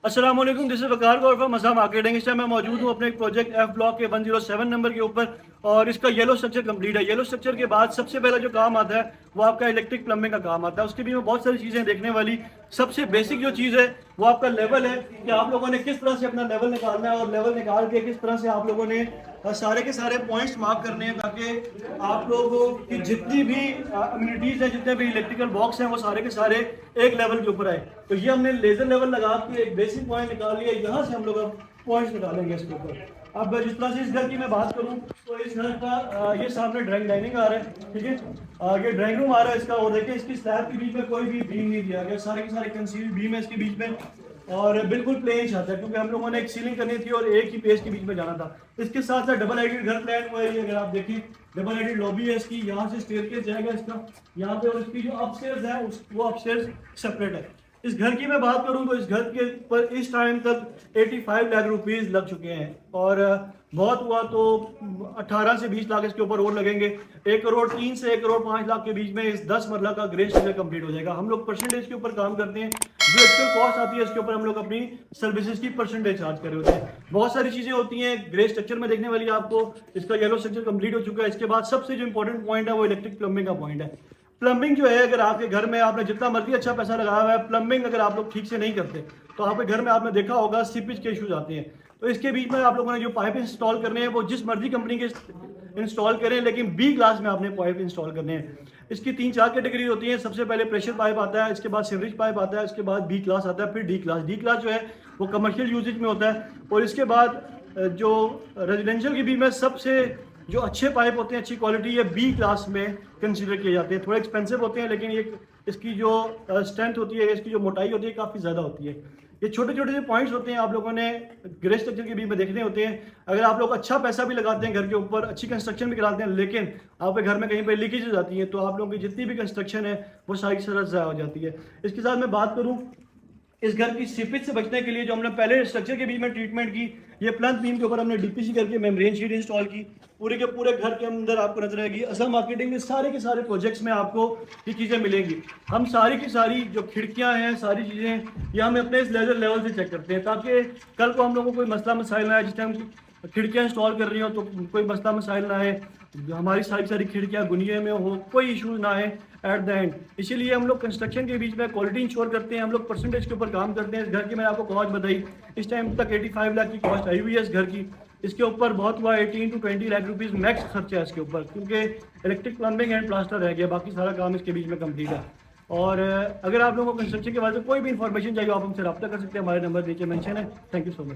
अस्सलाम वालेकुम, this is Waqar Gaur from मज़ा मार्केटिंग। इस टाइम मैं मौजूद हूँ अपने प्रोजेक्ट एफ ब्लॉक के 107 नंबर के ऊपर और इसका येलो स्ट्रक्चर कंप्लीट है। येलो स्ट्रक्चर के बाद सबसे पहला जो काम आता है वो आपका इलेक्ट्रिक प्लम्बिंग का काम आता है। उसके भी में बहुत सारी चीज़ें देखने वाली। सबसे बेसिक जो चीज़ है वो आपका लेवल है कि आप लोगों ने किस तरह से अपना लेवल निकालना है और लेवल निकाल के किस तरह से आप लोगों ने सारे के सारे पॉइंट्स मार्क करने हैं ताकि आप लोगों की जितनी भी अम्यूनिटीज़ हैं, जितने भी इलेक्ट्रिकल बॉक्स हैं, वो सारे के सारे एक लेवल के ऊपर आए। तो ये हमने लेजर लेवल लगा के एक बेसिक पॉइंट निकाल लिया। यहाँ से हम लोग अब पॉइंट्स निकालेंगे इसके ऊपर। अब जिस तरह से इस घर की मैं बात करूँ तो इस घर का ये सामने ड्राइंग डाइनिंग आ रहा है, ठीक है। ये ड्राइंग रूम आ रहा है इसका, और देखिए इसकी स्लैब के बीच में कोई भी बीम नहीं दिया गया, सारे के सारे कंसील बीम है इसके बीच में और बिल्कुल प्लेन चाहता है क्योंकि हम लोगों ने एक सीलिंग करनी थी और एक ही पेज के बीच में जाना था। इसके साथ साथ डबल हाइटेड घर प्लान हुआ है। अगर आप देखिए डबल हाइटेड लॉबी है इसकी, यहाँ से स्टेयरकेस जाएगा इसका यहाँ पे, और इसकी जो अपस्टेयर्स है वो अपस्टेयर्स सेपरेट है। इस घर की मैं बात करूं तो इस घर के ऊपर इस टाइम तक 85 लाख रुपीस लग चुके हैं और बहुत हुआ तो 18 से 20 लाख इसके ऊपर और लगेंगे। 1 करोड़ 3 से 1 करोड़ 5 लाख के बीच में इस 10 मरला का ग्रे स्ट्रक्चर कंप्लीट हो जाएगा। हम लोग परसेंटेज के ऊपर काम करते हैं, जो एक्चुअल कॉस्ट आती है इसके ऊपर हम लोग अपनी सर्विसेज की परसेंटेज चार्ज कर रहे होते हैं। बहुत सारी चीजें होती हैं ग्रे स्ट्रक्चर में देखने वाली। आपको इसका येलो स्ट्रक्चर कंप्लीट हो चुका है। इसके बाद सबसे जो इंपॉर्टेंट पॉइंट है वो इलेक्ट्रिक प्लम्बिंग का पॉइंट है। प्लम्बिंग जो है, अगर आपके घर में आपने जितना मर्जी अच्छा पैसा लगाया हुआ है, प्लम्बिंग अगर आप लोग ठीक से नहीं करते तो आपके घर में आपने देखा होगा सीपेज के इश्यूज आते हैं। तो इसके बीच में आप लोगों ने जो पाइप इंस्टॉल करने हैं वो जिस मर्जी कंपनी के इंस्टॉल करें, लेकिन बी क्लास में आपने पाइप इंस्टॉल करने हैं। इसकी 3-4 कैटेगरी होती है। सबसे पहले प्रेशर पाइप आता है, इसके बाद सीवरेज पाइप आता है, इसके बाद बी क्लास आता है, फिर डी क्लास। डी क्लास जो है वो कमर्शियल यूजेज में होता है। और इसके बाद जो रेजिडेंशियल की बी में सबसे जो अच्छे पाइप होते हैं, अच्छी क्वालिटी, ये बी क्लास में कंसीडर किए जाते हैं। थोड़े एक्सपेंसिव होते हैं लेकिन ये इसकी जो स्ट्रेंथ होती है, इसकी जो मोटाई होती है, काफ़ी ज़्यादा होती है। ये छोटे छोटे जो पॉइंट्स होते हैं आप लोगों ने ग्रे स्ट्रक्चर के बीच में देखने होते हैं। अगर आप लोग अच्छा पैसा भी लगाते हैं घर के ऊपर, अच्छी कंस्ट्रक्शन भी कराते हैं, लेकिन आपके घर में कहीं पर लीकेजेस आती हैं तो आप लोगों की जितनी भी कंस्ट्रक्शन है वो सारी सरस ज़ाया हो जाती है। इसके साथ मैं बात करूँ इस घर की सीपेज से बचने के लिए जो हमने पहले स्ट्रक्चर के बीच में ट्रीटमेंट की, ये प्लंथ बीम के ऊपर हमने डीपीसी करके मेम्ब्रेन शीट इंस्टॉल की। पूरे के पूरे घर के अंदर आपको नजर आएगी। असल मार्केटिंग में सारे के सारे प्रोजेक्ट्स में आपको ये चीज़ें मिलेंगी। हम सारी की सारी जो खिड़कियां हैं, सारी चीज़ें ये हम अपने इस लेजर लेवल से चेक करते हैं ताकि कल को हम लोगों को कोई मसला मसाइल ना आए। जिस टाइम खिड़कियाँ इंस्टॉल कर रही हो तो कोई मसला मसाइल ना आए, हमारी सारी सारी खिड़कियाँ गुनिये में हो, कोई इशूज़ ना आए एट द एंड। इसीलिए हम लोग कंस्ट्रक्शन के बीच में क्वालिटी इंश्योर करते हैं। हम लोग परसेंटेज के ऊपर काम करते हैं। इस घर की मैंने आपको कॉस्ट बताई, इस टाइम तक 85 लाख की कॉस्ट आई हुई है इस घर की। इसके ऊपर बहुत हुआ 18 to 20 लाख रुपीज़ मैक्स खर्चा है इसके ऊपर, क्योंकि इलेक्ट्रिक प्लम्बिंग एंड प्लास्टर रह गया, बाकी सारा काम इसके बीच में कंप्लीट है। और अगर आप लोगों को कंस्ट्रक्शन के बारे में कोई भी इन्फॉर्मेशन चाहिए आप हमसे रब्ता कर सकते हैं, हमारे नंबर नीचे मेंशन है। Thank you so much.